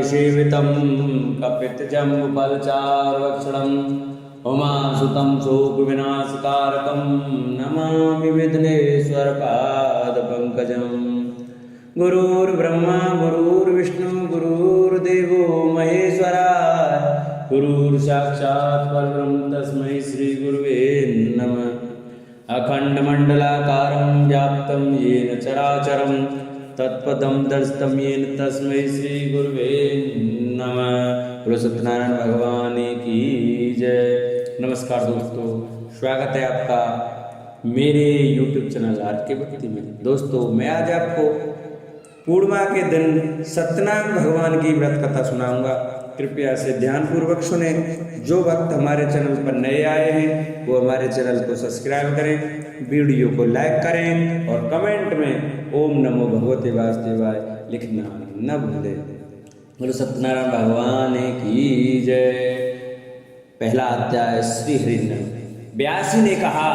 सेवितं कपितजम्बुफलचारुभक्षणम् उमासुतं शोकविनाशकारकं नमामि विघ्नेश्वरपादपङ्कजम्। गुरुर्ब्रह्मा गुरुर्विष्णु गुरुर्देवो महेश्वरः गुरुर्साक्षात् परब्रह्म तस्मै श्रीगुरुवे नमः। अखण्डमण्डलाकारं व्याप्तं येन चराचरं तत्पदं दर्शितं येन तस्मै श्रीगुरुवे नमः। बोलो सत्यनारायण भगवान की जय। नमस्कार दोस्तों, स्वागत है आपका मेरे YouTube चैनल आर के भक्ति में। दोस्तों, मैं आज आपको पूर्णिमा के दिन सत्यनारायण भगवान की व्रत कथा सुनाऊंगा। कृपया से ध्यानपूर्वक सुने। जो भक्त हमारे चैनल पर नए आए हैं वो हमारे चैनल को सब्सक्राइब करें, वीडियो को लाइक करें और कमेंट में ओम नमो भगवते वासुदेवाय लिखना न भूलें। बोलो सत्यनारायण भगवान की जय। पहला अध्याय श्री हरिनाम। व्यासी ने कहा,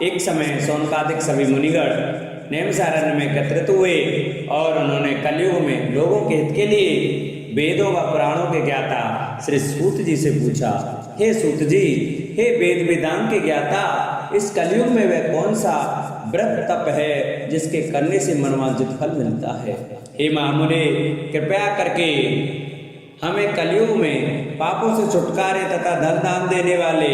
एक समय शौनकादिक सभी मुनिगण नैमिषारण्य में एकत्रित हुए और उन्होंने कलयुग में लोगों के हित के लिए वेदों व पुराणों के ज्ञाता श्री सूत जी से पूछा, हे सूत जी, हे वेद वेदांत के ज्ञाता, इस कलयुग में वह कौन सा व्रत तप है जिसके करने से मनवांछित फल मिलता है? हे महामुने, कृपया करके हमें कलयुग में पापों से छुटकारे तथा धन दान देने वाले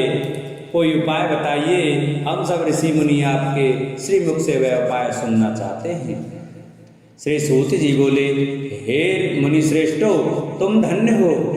कोई उपाय बताइए। हम सब ऋषि मुनि आपके श्रीमुख से वह उपाय सुनना चाहते हैं। श्री सूत जी बोले, हे मुनि श्रेष्ठो, तुम धन्य हो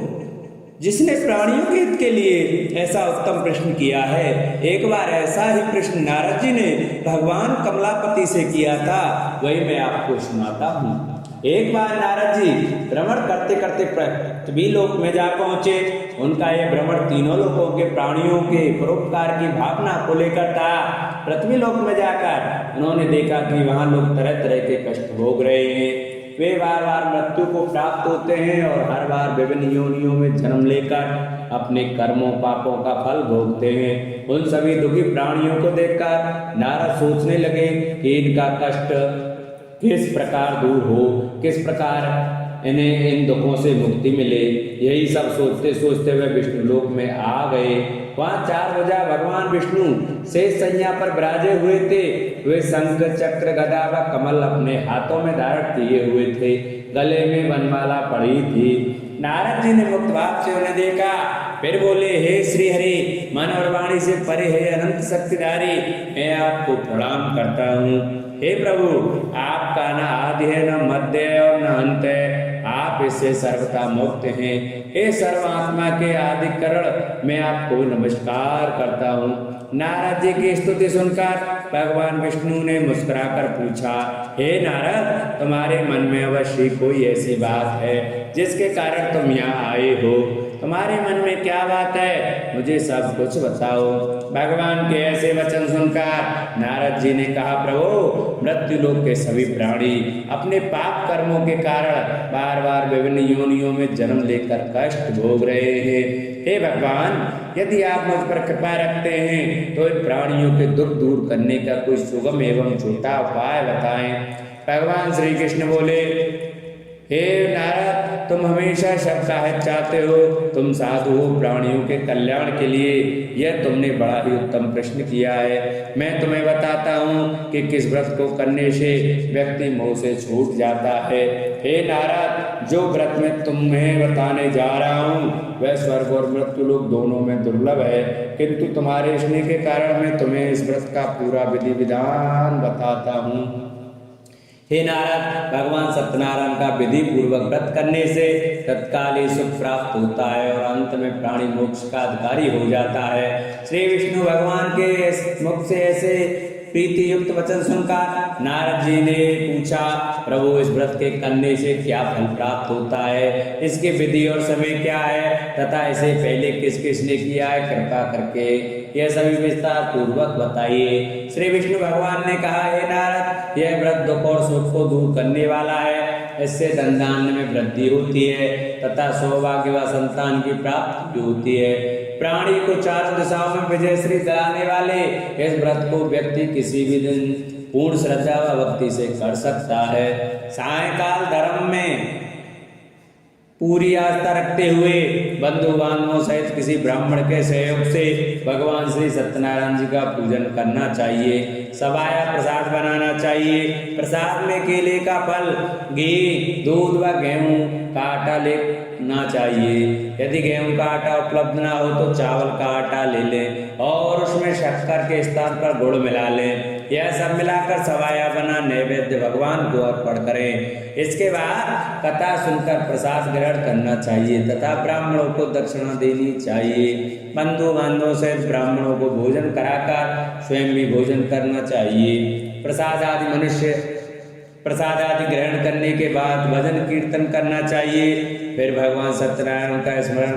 जिसने प्राणियों के हित के लिए ऐसा उत्तम प्रश्न किया है। एक बार ऐसा ही प्रश्न नारद जी ने भगवान कमलापति से किया था, वही मैं आपको सुनाता हूँ। एक बार नारद जी भ्रमण करते करते पृथ्वी लोक में जा पहुंचे। उनका यह भ्रमण तीनों लोकों के प्राणियों के परोपकार की भावना को लेकर था। पृथ्वी लोक में जाकर उन्होंने देखा कि वहां लोग तरह तरह के कष्ट भोग रहे हैं। वे बार बार मृत्यु को प्राप्त होते हैं और हर बार विभिन्न योनियों में जन्म लेकर अपने कर्मों पापों का फल भोगते हैं। उन सभी दुखी प्राणियों को देखकर नारद सोचने लगे कि इनका कष्ट किस प्रकार दूर हो, किस प्रकार इन्हें इन दुखों से मुक्ति मिले। यही सब सोचते सोचते वे विष्णु लोक में आ गए। वहाँ चार भुजा भगवान विष्णु शेष सैया पर विराजे हुए थे। वे शंख चक्र गदा व कमल अपने हाथों में धारण किए हुए थे। गले में वनमाला पड़ी थी। नारद जी ने मुक्त भाव से उन्हें देखा, फिर बोले, हे श्री हरि, मन और वाणी से परे है अनंत शक्तिधारी, मैं आपको प्रणाम करता हूँ। हे प्रभु, आपका न आदि है, न मध्य और न अंत है, आप इससे सर्वथा मुक्त हैं। हे सर्वात्मा के आदिकरण, मैं आपको नमस्कार करता हूँ। नारद जी की स्तुति सुनकर भगवान विष्णु ने मुस्कुराकर पूछा, हे नारद, तुम्हारे मन में अवश्य कोई ऐसी बात है जिसके कारण तुम यहाँ आए हो। तुम्हारे मन में क्या बात है, मुझे सब कुछ बताओ। भगवान के ऐसे वचन सुनकर नारद जी ने कहा, प्रभु, मृत्यु लोक के सभी प्राणी अपने पाप कर्मों के कारण बार बार विभिन्न योनियों में जन्म लेकर कष्ट भोग रहे हैं। हे भगवान, यदि आप मुझ पर कृपा रखते हैं तो इन प्राणियों के दुख दूर करने का कोई सुगम एवं छोटा उपाय बताएं। भगवान श्री कृष्ण बोले, हे नारद, तुम हमेशा सबका हित चाहते हो, तुम साधु हो प्राणियों के कल्याण के लिए। यह तुमने बड़ा ही उत्तम प्रश्न किया है। मैं तुम्हें बताता हूँ कि किस व्रत को करने से व्यक्ति मोह से छूट जाता है। हे नारद, जो व्रत मैं तुम्हें बताने जा रहा हूँ वह स्वर्ग और मृत्यु लोक दोनों में दुर्लभ है, किंतु तुम्हारे स्नेह के कारण मैं तुम्हें इस व्रत का पूरा विधि विधान बताता हूँ। हे नारद, भगवान सत्यनारायण का विधि पूर्वक व्रत करने से तत्काल ही सुख प्राप्त होता है और अंत में प्राणी मोक्ष का अधिकारी हो जाता है। श्री विष्णु भगवान के मुख से ऐसे प्रीति युक्त वचन सुनकर नारद जी ने पूछा, प्रभु, इस व्रत के करने से क्या फल प्राप्त होता है, इसकी विधि और समय क्या है तथा इसे पहले किस किसने किया है, कृपा करके यह सभी विस्तार पूर्वक बताइए। श्री विष्णु भगवान ने कहा, हे नारद, यह व्रत दुख और सुख को दूर करने वाला है। इससे धन धान्य में वृद्धि होती है तथा सौभाग्य व संतान की प्राप्ति होती है। प्राणी को चारों दिशाओं में विजय श्री दिलाने वाले इस व्रत को व्यक्ति किसी भी दिन पूर्ण श्रद्धा व भक्ति से कर सकता है। सायंकाल धर्म में पूरी आस्था रखते हुए बंधु बांधवों सहित किसी ब्राह्मण के सहयोग से भगवान श्री सत्यनारायण जी का पूजन करना चाहिए। सवाया प्रसाद बनाना चाहिए। प्रसाद में केले का फल, घी, दूध व गेहूं का आटा लेना चाहिए। यदि गेहूं का आटा उपलब्ध ना हो तो चावल का आटा ले लें और उसमें शक्कर के स्थान पर गुड़ मिला लें। यह सब मिलाकर सवाया बना नैवेद्य भगवान को अर्पण करें। इसके बाद कथा सुनकर प्रसाद ग्रहण करना चाहिए तथा ब्राह्मणों को दक्षिणा देनी चाहिए। बंधु बांधवों सहित ब्राह्मणों को भोजन कराकर स्वयं भी भोजन करना चाहिए। प्रसाद आदि ग्रहण करने के बाद भजन कीर्तन करना चाहिए। फिर भगवान सत्यनारायण का स्मरण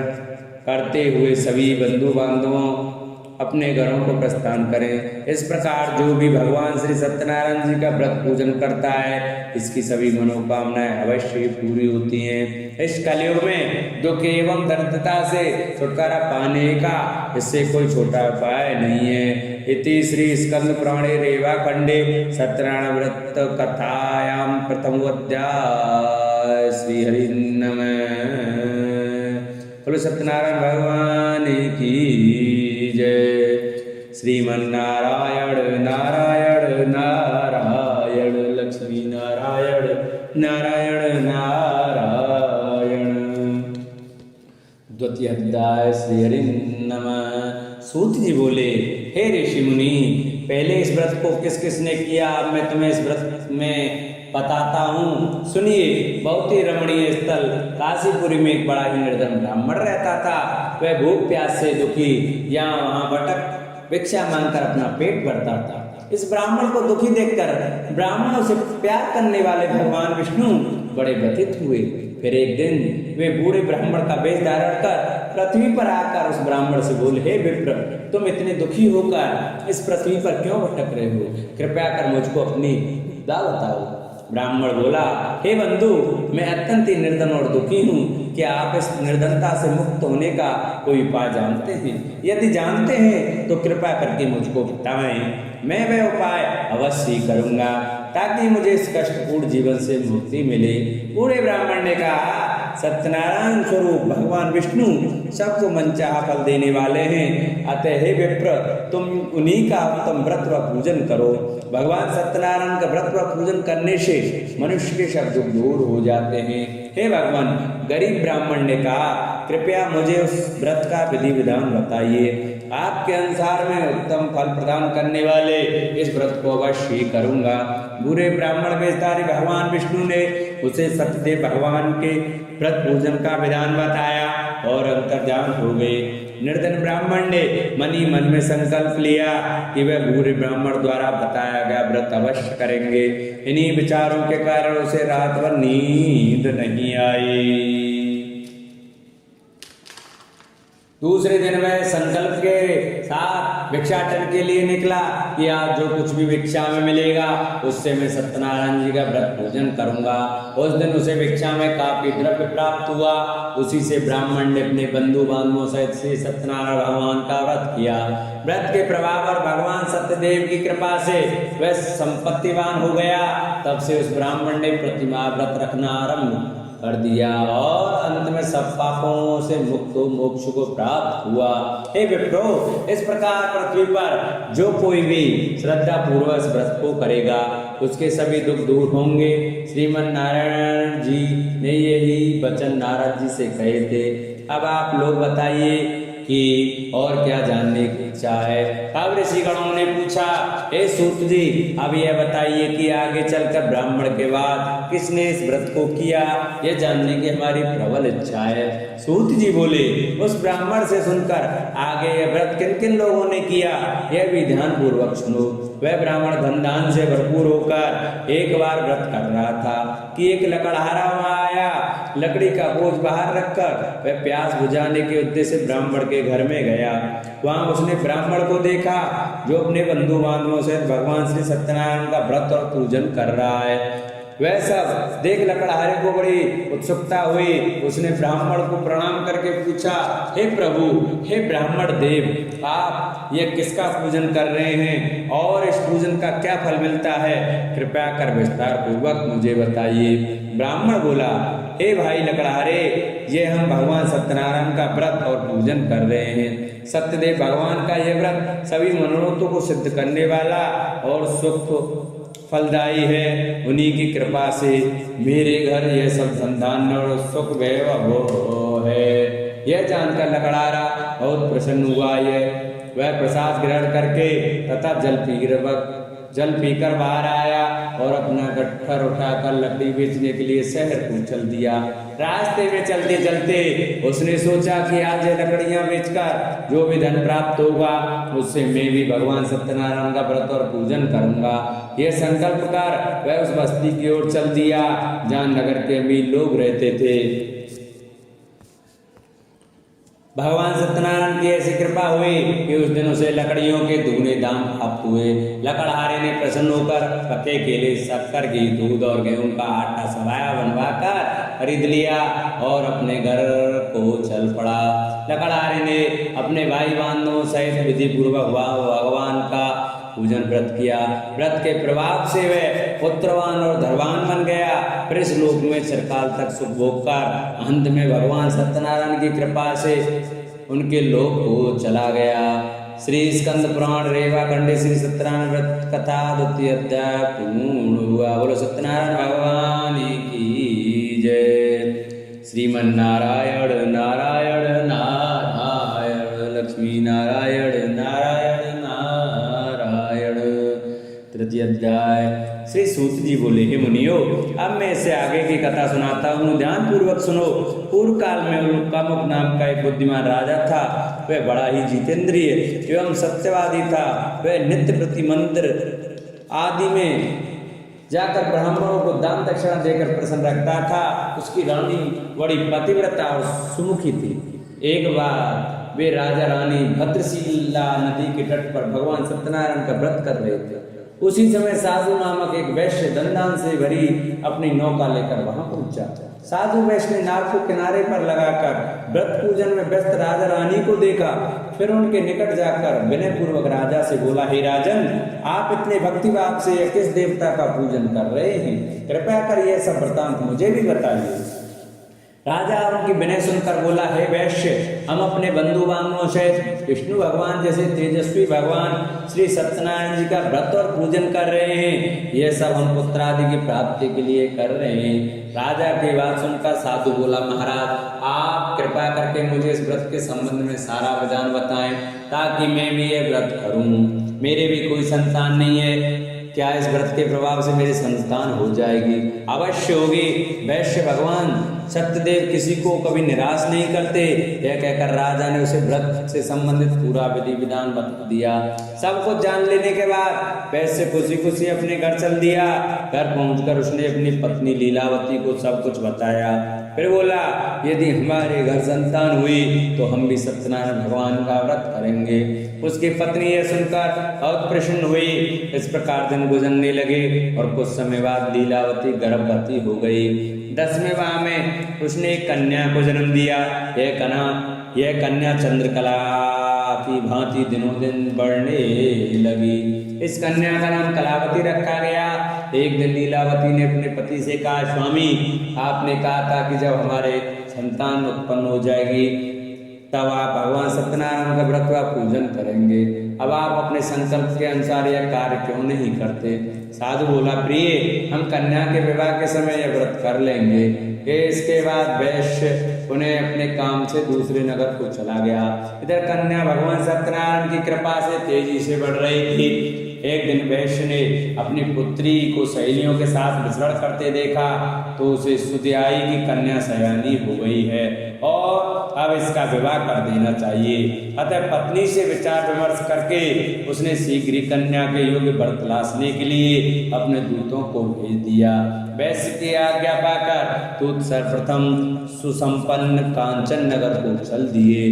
करते हुए सभी बंधु बांधवों अपने घरों को प्रस्थान करें। इस प्रकार जो भी भगवान श्री सत्यनारायण जी का व्रत पूजन करता है इसकी सभी मनोकामनाएं अवश्य ही पूरी होती हैं। इस कलयुग में दुख एवं दरिद्रता से छुटकारा पाने का इससे कोई छोटा उपाय नहीं है। इति श्री स्कंद पुराणे रेवा खंडे सत्यनारायण व्रत कथायां प्रथमोऽध्याय। श्री हरि नमः। बोलो सत्यनारायण भगवान की जय। श्रीमन्नारायण नारायण नारायण लक्ष्मी नारायण नारायण नारायण। द्वितीय अध्याय। श्री हरि नमः। सूत जी बोले, हे ऋषि मुनि, पहले इस व्रत को किस किसने किया अब मैं तुम्हें इस व्रत में बताता हूँ, सुनिए। बहुत ही रमणीय स्थल काशीपुरी में एक बड़ा ही निर्धन ब्राह्मण रहता था। वह भूख प्यास से दुखी यहाँ वहाँ भटक भिक्षा मांगकर अपना पेट भरता था। इस ब्राह्मण को दुखी देखकर ब्राह्मणों से प्यार करने वाले भगवान विष्णु बड़े व्यथित हुए। फिर एक दिन वे बूढ़े ब्राह्मण का वेश धारण कर पृथ्वी पर आकर उस ब्राह्मण से बोले, हे विप्र, तुम इतने दुखी होकर इस पृथ्वी पर क्यों भटक रहे हो? कृपया कर मुझको अपनी दाल बताओ। ब्राह्मण बोला, हे बंधु, मैं अत्यंत ही निर्धन और दुखी हूँ। क्या आप इस निर्धनता से मुक्त होने का कोई उपाय जानते हैं? यदि जानते हैं तो कृपया करके मुझको बताएं। मैं वह उपाय अवश्य करूँगा ताकि मुझे इस कष्टपूर्ण जीवन से मुक्ति मिले। बूढ़े ब्राह्मण ने कहा, सत्यनारायण स्वरूप भगवान विष्णु सबको मनचाहा फल देने वाले हैं। अतः हे विप्र, तुम उन्हीं का उत्तम व्रत व पूजन करो। भगवान सत्यनारायण का व्रत व पूजन करने से मनुष्य के सब दुख दूर हो जाते हैं। हे भगवान, गरीब ब्राह्मण ने कहा, कृपया मुझे उस व्रत का विधि विधान बताइए। आपके अनुसार मैं उत्तम फल प्रदान करने वाले इस व्रत को अवश्य करूंगा। बूढ़े ब्राह्मण वेशधारी भगवान विष्णु ने उसे सत्यदेव भगवान के व्रत पूजन का विधान बताया और अंतर्ध्यान हो गए। निर्धन ब्राह्मण ने मन ही मन में संकल्प लिया कि वह बूढ़े ब्राह्मण द्वारा बताया गया व्रत अवश्य करेंगे। इन्हीं विचारों के कारण उसे रात भर नींद नहीं आई। दूसरे दिन वह संकल्प के साथ भिक्षाटन के लिए निकला कि आज जो कुछ भी भिक्षा में मिलेगा उससे मैं सत्यनारायण जी का व्रत पूजन करूंगा। उस दिन उसे भिक्षा में काफी द्रव्य प्राप्त हुआ। उसी से ब्राह्मण ने अपने बंधु बांधवों सहित श्री सत्यनारायण भगवान का व्रत किया। व्रत के प्रभाव और भगवान सत्यदेव की कृपा से वह संपत्तिवान हो गया। तब से उस ब्राह्मण ने प्रतिमा व्रत रखना आरंभ कर दिया और अंत में सब पापों से मुक्त मोक्ष को प्राप्त हुआ। हे विप्रो, इस प्रकार पृथ्वी पर जो कोई भी श्रद्धा पूर्वक इस व्रत को करेगा उसके सभी दुख दूर होंगे। श्रीमन नारायण जी ने यही वचन नारद जी से कहे थे। अब आप लोग बताइए कि और क्या जानने की इच्छा है? अब ऋषिगणों ने पूछा, हे सूत जी, अब यह बताइए कि आगे चलकर ब्राह्मण के बाद किसने इस व्रत को किया, यह जानने की हमारी प्रबल इच्छा है। सूत जी बोले, उस ब्राह्मण से सुनकर आगे यह व्रत किन किन लोगों ने किया यह भी ध्यान पूर्वक सुनो। वह ब्राह्मण धन दान से भरपूर होकर एक बार व्रत कर रहा था कि एक लकड़हारा वहां आया। लकड़ी का बोझ बाहर रखकर वह प्यास बुझाने के उद्देश्य से ब्राह्मण के घर में गया। वहां उसने ब्राह्मण को देखा जो अपने बंधु बांधवों से भगवान श्री सत्यनारायण का व्रत और पूजन कर रहा है। वह सब देख लकड़हारे को बड़ी उत्सुकता हुई। उसने ब्राह्मण को प्रणाम करके पूछा, हे प्रभु, हे ब्राह्मण देव, आप ये किसका पूजन कर रहे हैं और इस पूजन का क्या फल मिलता है? कृपया कर विस्तार पूर्वक मुझे बताइए। ब्राह्मण बोला, हे भाई लकड़हारे, ये हम भगवान सत्यनारायण का व्रत और पूजन कर रहे हैं। सत्यदेव भगवान का यह व्रत सभी मनोरथों को सिद्ध करने वाला और सुख फलदायी है। उन्हीं की कृपा से मेरे घर यह सब संतान और सुख वैभव है। यह जानकर लकड़हारा बहुत प्रसन्न हुआ। वह प्रसाद ग्रहण करके तथा जल पीकर बाहर आया और अपना गट्ठर उठाकर लकड़ी बेचने के लिए शहर को चल दिया। रास्ते में चलते चलते उसने सोचा कि आज ये लकड़ियां बेचकर जो भी धन प्राप्त होगा उससे मैं भी भगवान सत्यनारायण का व्रत और पूजन करूंगा। यह संकल्प कर वह उस बस्ती की ओर चल दिया जहाँ नगर के अमीर लोग रहते थे। भगवान सत्यनारायण की ऐसी कृपा हुई कि उस दिन उसे लकड़ियों के दुगने दाम प्राप्त हुए। लकड़हारे ने प्रसन्न होकर पके केले, शक्कर, घी, दूध और गेहूं का आटा सवाया बनवाकर खरीद लिया और अपने घर को चल पड़ा। लकड़हारे ने अपने भाई बंधुओं सहित विधि पूर्वक भगवान का पूजन व्रत किया। व्रत के प्रभाव से वह पुत्रवान और धनवान बन गया। फिर इस लोक में चिरकाल तक सुख भोग कर अंत में भगवान सत्यनारायण की कृपा से उनके लोक को चला गया। श्री स्कंद पुराण रेवा खंडे श्री सत्यनारायण व्रत कथा 2य अध्याय पूर्ण हुआ। बोलो सत्यनारायण भगवान की जय। श्रीमन नारायण नारायण नारायण, लक्ष्मी नारायण नारायण नारायण। 3य अध्याय। श्री सूत जी बोले, हे मुनियो, अब मैं इससे आगे की कथा सुनाता हूँ, ध्यान पूर्वक सुनो। पूर्व काल में उल्कामुख नाम का एक बुद्धिमान राजा था। वह बड़ा ही जितेंद्रिय एवं सत्यवादी था। वह नित्य प्रति मंदिर आदि में जाकर ब्राह्मणों को दान दक्षिणा देकर प्रसन्न रखता था। उसकी रानी बड़ी पतिव्रता और सुमुखी थी। एक बार वे राजा रानी भद्रशिला नदी के तट पर भगवान सत्यनारायण का व्रत कर रहे थे। उसी समय साधु नामक एक वैश्य धनदान से भरी अपनी नौका लेकर वहां पहुंचा। साधु वैश्य ने नाव को किनारे पर लगाकर व्रत पूजन में व्यस्त राजा रानी को देखा। फिर उनके निकट जाकर विनय पूर्वक राजा से बोला, हे राजन, आप इतने भक्तिभाव से किस देवता का पूजन कर रहे हैं? कृपया कर यह सब वृतांत मुझे भी बताइए। राजा उनकी विनय सुनकर बोला, हे वैश्य, हम अपने बंधु बांधवों सहित विष्णु भगवान जैसे तेजस्वी भगवान श्री सत्यनारायण जी का व्रत और पूजन कर रहे हैं। यह सब हम पुत्र आदि की प्राप्ति के लिए कर रहे हैं। राजा की बात सुनकर साधु बोला, महाराज, आप कृपा करके मुझे इस व्रत के संबंध में सारा विधान बताएं ताकि मैं भी यह व्रत करूं। मेरे भी कोई संतान नहीं है। क्या इस व्रत के प्रभाव से मेरी संतान हो जाएगी? अवश्य होगी। वैश्य भगवान सत्यदेव किसी को कभी निराश नहीं करते। यह कहकर राजा ने उसे व्रत से संबंधित पूरा विधि विधान बता दिया। सब कुछ जान लेने के बाद वैश्य खुशी खुशी अपने घर चल दिया। घर पहुंचकर उसने अपनी पत्नी लीलावती को सब कुछ बताया। फिर बोला, यदि हमारे घर संतान हुई तो हम भी सत्यनारायण भगवान का व्रत करेंगे। उसकी पत्नी यह सुनकर बहुत प्रसन्न हुई। इस प्रकार दिन गुजरने लगे और कुछ समय बाद लीलावती गर्भवती हो गई। 10वें माह में उसने एक कन्या को जन्म दिया। यह कन्या चंद्रकला की भांति दिनों दिन बढ़ने लगी। इस कन्या का नाम कलावती रखा गया। एक दिन लीलावती ने अपने पति से कहा, स्वामी, आपने कहा था कि जब हमारे संतान उत्पन्न हो जाएगी तब आप भगवान सत्यनारायण का व्रत व पूजन करेंगे। अब आप अपने संकल्प के अनुसार यह कार्य क्यों नहीं करते? साधु बोला, प्रिय, हम कन्या के विवाह के समय यह व्रत कर लेंगे। इसके बाद वैश्य उन्हें अपने काम से दूसरे नगर को चला गया। इधर कन्या भगवान सत्यनारायण की कृपा से तेजी से बढ़ रही थी। एक दिन वैश्य ने अपनी पुत्री को सहेलियों के साथ विचरण करते देखा तो उसे स्तुति आई कि कन्या सयानी हो गई है और अब इसका विवाह कर देना चाहिए। अतः पत्नी से विचार विमर्श करके उसने शीघ्र ही कन्या के योग्य वर तलाशने के लिए अपने दूतों को भेज दिया। वैश्य की आज्ञा पाकर दूत सर्वप्रथम सुसंपन्न कांचन नगर को चल दिए।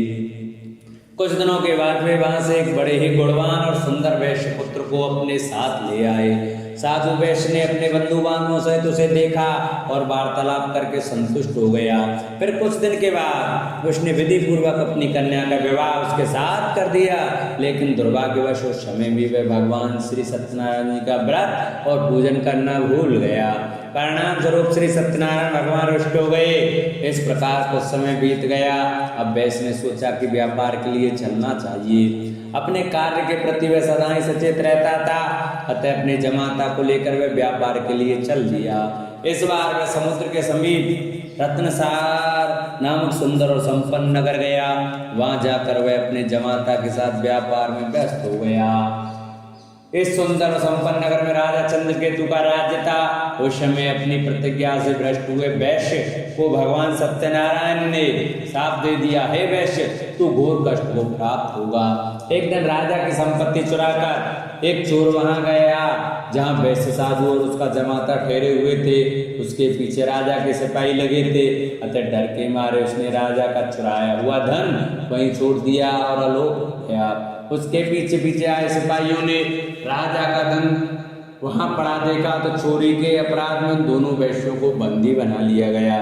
कुछ दिनों के बाद वे वहां से एक बड़े ही गुणवान और सुंदर वैश्य पुत्र को अपने साथ ले आए। साधु वैश्य ने अपने बंधु बांधवों सहित उसे देखा और वार्तालाप करके संतुष्ट हो गया। फिर कुछ दिन के बाद उसने विधि पूर्वक अपनी कन्या का विवाह उसके साथ कर दिया। लेकिन दुर्भाग्यवश उस समय भी वह भगवान श्री सत्यनारायण जी का व्रत और पूजन करना भूल गया। परिणाम स्वरूप श्री सत्यनारायण भगवान रुष्ट हो गए। इस प्रकार कुछ समय बीत गया। अब वैश्य ने सोचा कि व्यापार के लिए चलना चाहिए। अपने कार्य के प्रति वह सदा ही सचेत रहता था, अतः अपने जमाता को लेकर वह व्यापार के लिए चल दिया। इस बार वह समुद्र के समीप रत्नसार नामक सुंदर और संपन्न नगर गया। वहां जाकर वह अपने जमाता के साथ व्यापार में व्यस्त हो गया। इस सुंदर और संपन्न नगर में राजा चंद्रकेतु का राज्य था। उस समय अपनी प्रतिज्ञा से भ्रष्ट हुए वैश्य को भगवान सत्यनारायण ने शाप दे दिया, हे वैश्य, तू घोर कष्ट को प्राप्त होगा। एक दिन राजा की संपत्ति चुराकर एक चोर वहां गया जहां वैश्य साधु और उसका जमाता ठहरे हुए थे। उसके पीछे राजा के सिपाही लगे थे, अतः डर के मारे उसने राजा का चुराया हुआ धन वहीं छोड़ दिया और आलोक हो गया। उसके पीछे पीछे आए सिपाहियों ने राजा का धन वहां पड़ा देखा तो चोरी के अपराध में दोनों वैश्यों को बंदी बना लिया गया।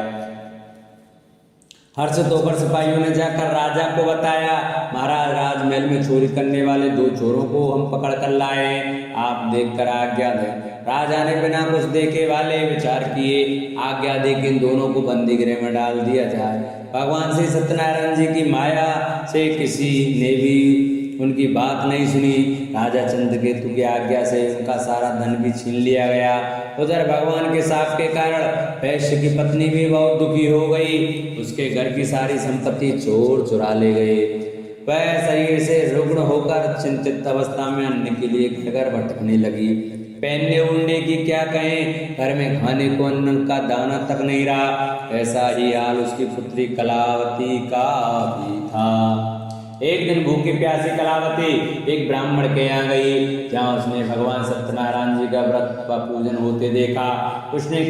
हर्षित होकर सिपाहियों ने जाकर राजा को बताया, महाराज, राजमहल में चोरी करने वाले 2 चोरों को हम पकड़ कर लाए, आप देखकर आज्ञा दें। राजा ने बिना कुछ देखे वाले विचार किए, आज्ञा दे कि इन दोनों को बंदी गृह में डाल दिया जाए। भगवान श्री सत्यनारायण जी की माया से किसी ने भी उनकी बात नहीं सुनी। राजा चंद्रकेतु की आज्ञा से उनका सारा धन भी छीन लिया गया। उधर भगवान के शाप के कारण वैश्य की पत्नी भी बहुत दुखी हो गई। उसके घर की सारी संपत्ति चोर चुरा ले गए। वह शरीर से रुग्ण होकर चिंतित अवस्था में अन्न के लिए घर भटकने लगी। पहनने ओढ़ने की क्या कहें, घर में खाने को अन्न का दाना तक नहीं रहा। ऐसा ही हाल उसकी पुत्री कलावती का भी था। एक दिन भूखी प्यासी कलावती एक ब्राह्मण के यहाँ गई, जहाँ उसने भगवान सत्यनारायण जी का व्रत व पूजन होते देखा। उसने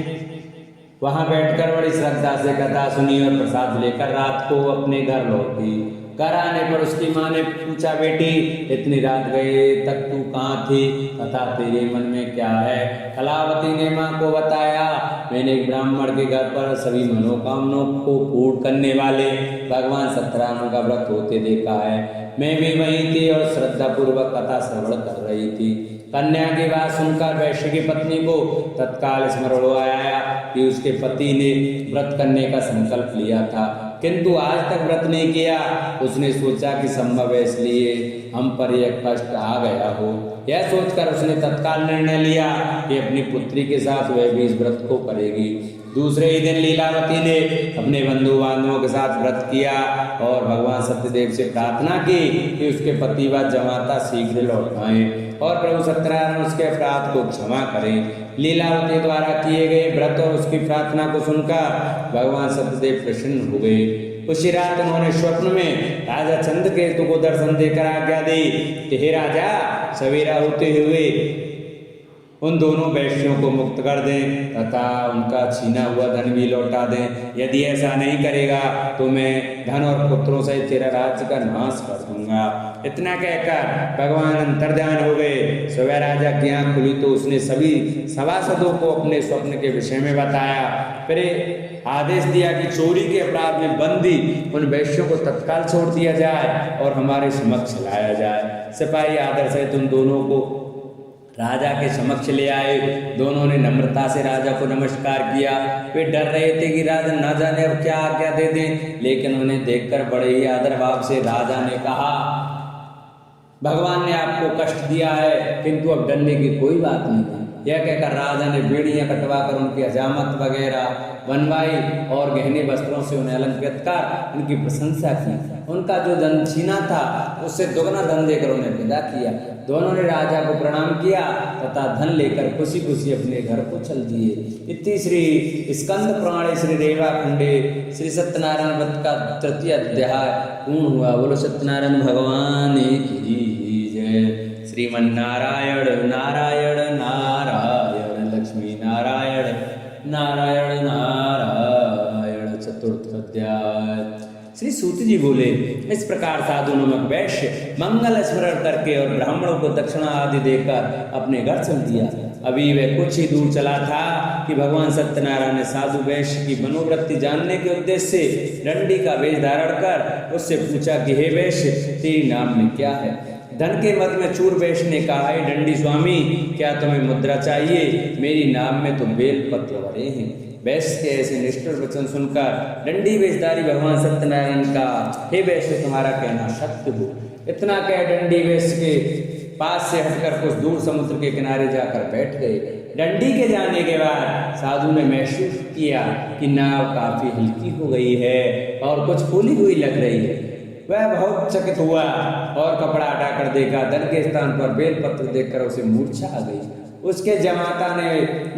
वहां बैठकर बड़ी श्रद्धा से कथा सुनी और प्रसाद लेकर रात को अपने घर लौटी। घर आने पर उसकी माँ ने पूछा, बेटी, इतनी रात गए तक तू कहाँ थी, तथा तेरे मन में क्या है? कलावती ने माँ को बताया, मैंने एक ब्राह्मण के घर पर सभी मनोकामनाओं को पूर्ण करने वाले भगवान सत्यनारायण का व्रत होते देखा है। मैं भी वहीं थी और श्रद्धा पूर्वक कथा श्रवण कर रही थी। कन्या की बात सुनकर वैश्य की पत्नी को तत्काल स्मरण आया कि उसके पति ने व्रत करने का संकल्प लिया था, किंतु आज तक व्रत नहीं किया। उसने सोचा कि संभव है इसलिए हम पर यह कष्ट आ गया हो। यह सोचकर उसने तत्काल निर्णय लिया कि अपनी पुत्री के साथ वह भी इस व्रत को करेगी। दूसरे ही दिन लीलावती ने अपने बंधु बांधवों के साथ व्रत किया और भगवान सत्यदेव से प्रार्थना की कि उसके पति व जमाता शीघ्र लौट आए और प्रभु सत्यनारायण उसके अपराध को क्षमा करें। लीलावती द्वारा किए गए व्रत और उसकी प्रार्थना को सुनकर भगवान सत्यदेव प्रसन्न हो गए। उसी रात उन्होंने स्वप्न में राजा चंद्रकेतु को दर्शन देकर आज्ञा दी कि हे राजा, सवेरा होते हुए उन दोनों वैश्यों को मुक्त कर दें तथा उनका छीना हुआ धन भी लौटा दें। यदि ऐसा नहीं करेगा तो मैं धन और पुत्रों से तेरा राज्य का नाश कर दूंगा। इतना कहकर भगवान अंतर्ध्यान हो गए। सुबह राजा की आंख खुली तो उसने सभी सभासदों को अपने स्वप्न के विषय में बताया। फिर आदेश दिया कि चोरी के अपराध में बंदी उन वैश्यों को तत्काल छोड़ दिया जाए और हमारे समक्ष लाया जाए। सिपाही आदर से उन दोनों को राजा के समक्ष ले आए। दोनों ने नम्रता से राजा को नमस्कार किया। वे डर रहे थे कि राजा न जाने अब क्या आज्ञा दे दें, लेकिन उन्हें देखकर बड़े ही आदर भाव से राजा ने कहा, भगवान ने आपको कष्ट दिया है, किंतु अब डरने की कोई बात नहीं। यह कहकर राजा ने बेड़ियां कटवाकर उनकी हजामत वगैरह बनवाई और गहने वस्त्रों से उन्हें अलंकृत कर उनकी प्रशंसा की। उनका जो धन छीना था उससे दुगना धन देकर उन्हें विदा किया। दोनों ने राजा को प्रणाम किया तथा धन लेकर खुशी खुशी अपने घर को चल दिए। इतनी श्री स्कंद पुराणे श्री रेवा खंडे श्री सत्यनारायण व्रत का 3य अध्याय पूर्ण हुआ। बोलो सत्यनारायण भगवान की जय। श्रीमन्नारायण नारायण नारायण लक्ष्मी नारायण नारायण नारायण। 4th अध्याय। श्री सूत जी बोले, इस प्रकार साधु नमक वैश्य मंगल स्मरण करके और ब्राह्मणों को दक्षिणा आदि देकर अपने घर चल दिया। अभी वह कुछ ही दूर चला था कि भगवान सत्यनारायण ने साधु वैश्य की मनोवृत्ति जानने के उद्देश्य से डंडी का वेश धारण कर उससे पूछा कि हे वैश्य, तेरी नाम में क्या है? धन के मद में चूर वैश्य ने कहा, हे दंडी स्वामी, क्या तुम्हें मुद्रा चाहिए? मेरी नाम में तो बेलपत्र भरे हैं। वैश्य के ऐसे निष्ठुर वचन सुनकर दंडी वेशधारी भगवान सत्यनारायण का, हे वैश्य, तुम्हारा कहना सत्य हो। इतना कह दंडी वैश्य के पास से हटकर कुछ दूर समुद्र के किनारे जाकर बैठ गए। दंडी के जाने के बाद साधु ने महसूस किया कि नाव काफी हल्की हो गई है और कुछ फूली हुई लग रही है। वह बहुत चकित हुआ और कपड़ा हटाकर देखा, धन के स्थान पर बेलपत्र देखकर उसे मूर्छा आ गई। उसके जमाता ने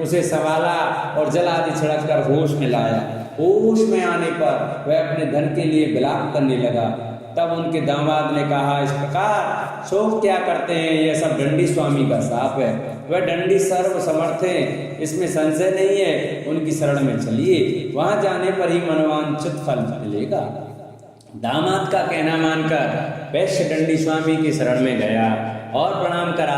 उसे संभाला और जल आदि छिड़क कर होश में लाया। होश में आने पर वह अपने धन के लिए विलाप करने लगा। तब उनके दामाद ने कहा, इस प्रकार शोक क्या करते हैं? यह सब दंडी स्वामी का शाप है। वह दंडी सर्व समर्थ हैं, इसमें संशय नहीं है। उनकी शरण में चलिए, वहां जाने पर ही मनोवांछित फल मिलेगा। दामाद का कहना मानकर वैश्य दंडी स्वामी की शरण में गया और प्रणाम कर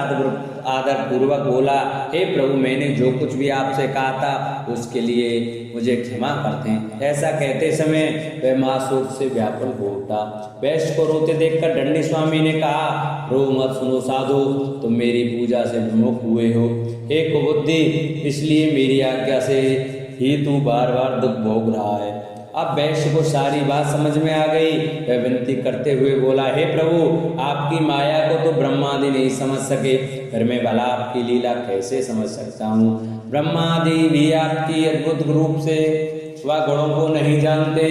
आदर पूर्वक बोला, हे प्रभु, मैंने जो कुछ भी आपसे कहा था उसके लिए मुझे क्षमा करते हैं। ऐसा कहते समय वह महाशोक से व्याकुल हो उठा। वैश्य को रोते देखकर दंडी स्वामी ने कहा, रो मत, सुनो साधु, तुम मेरी पूजा से विमुख हुए हो। हे कुबुद्धि, इसलिए मेरी आज्ञा से ही तू बार बार दुख भोग रहा है। अब वैश्य को सारी बात समझ में आ गई। वह विनती करते हुए बोला, हे प्रभु, आपकी माया को तो ब्रह्मादि नहीं समझ सके, फिर मैं भला आपकी लीला कैसे समझ सकता हूँ? ब्रह्मादि भी आपकी अद्भुत रूप से व गुणों को नहीं जानते।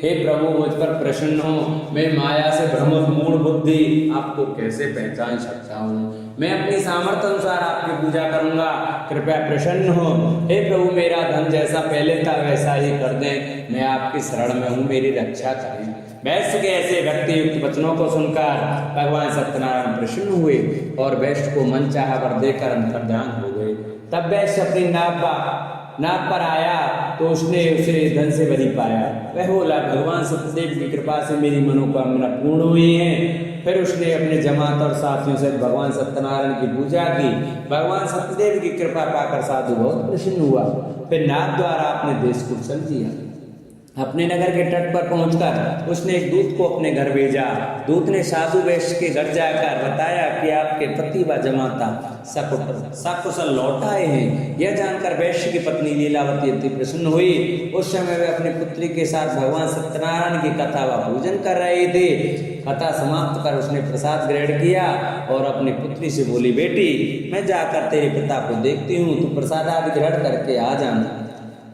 हे प्रभु, मुझ पर प्रसन्न हो। मैं माया से भ्रमित मूढ़ बुद्धि आपको कैसे पहचान सकता हूँ? मैं अपनी सामर्थ्य अनुसार आपकी पूजा करूंगा, कृपया प्रसन्न हो। हे प्रभु, मेरा धन जैसा पहले था वैसा ही कर दें। मैं आपकी शरण में हूँ, मेरी रक्षा करें। वैश्य के ऐसे भक्ति युक्त वचनों को सुनकर भगवान सत्यनारायण प्रसन्न हुए और वैश्य को मन चाहा वर देकर अंतर्ध्यान हो गए। तब वैश्य अपनी नाव पर आया तो उसने उसे धन से भरी पाया। वह बोला, भगवान सत्यदेव की कृपा से मेरी मनोकामना पूर्ण हुई है। फिर उसने अपने जमात और साथियों से भगवान सत्यनारायण की पूजा की। भगवान सत्यदेव की कृपा पाकर साधु बहुत प्रसन्न हुआ। फिर नाथ द्वारा अपने देश को चल दिया। अपने नगर के तट पर पहुंचकर उसने एक दूत को अपने घर भेजा। दूत ने साधु वैश्य के घर जाकर बताया कि आपके पति व जमाता सकुशल लौट आए हैं। यह जानकर वैश्य की पत्नी लीलावती अति प्रसन्न हुई। उस समय वे अपनी पुत्री के साथ भगवान सत्यनारायण की कथा व पूजन कर रहे थे। कथा समाप्त कर उसने प्रसाद ग्रहण किया और अपनी पुत्री से बोली, बेटी, मैं जाकर तेरे पिता को देखती हूँ, तू प्रसाद आदि ग्रहण करके आ जाना।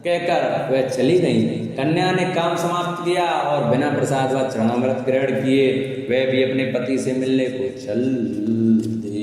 कहकर वह चली गई। कन्या ने काम समाप्त किया और बिना प्रसाद व चरणामृत ग्रहण किए वह भी अपने पति से मिलने को चल दी।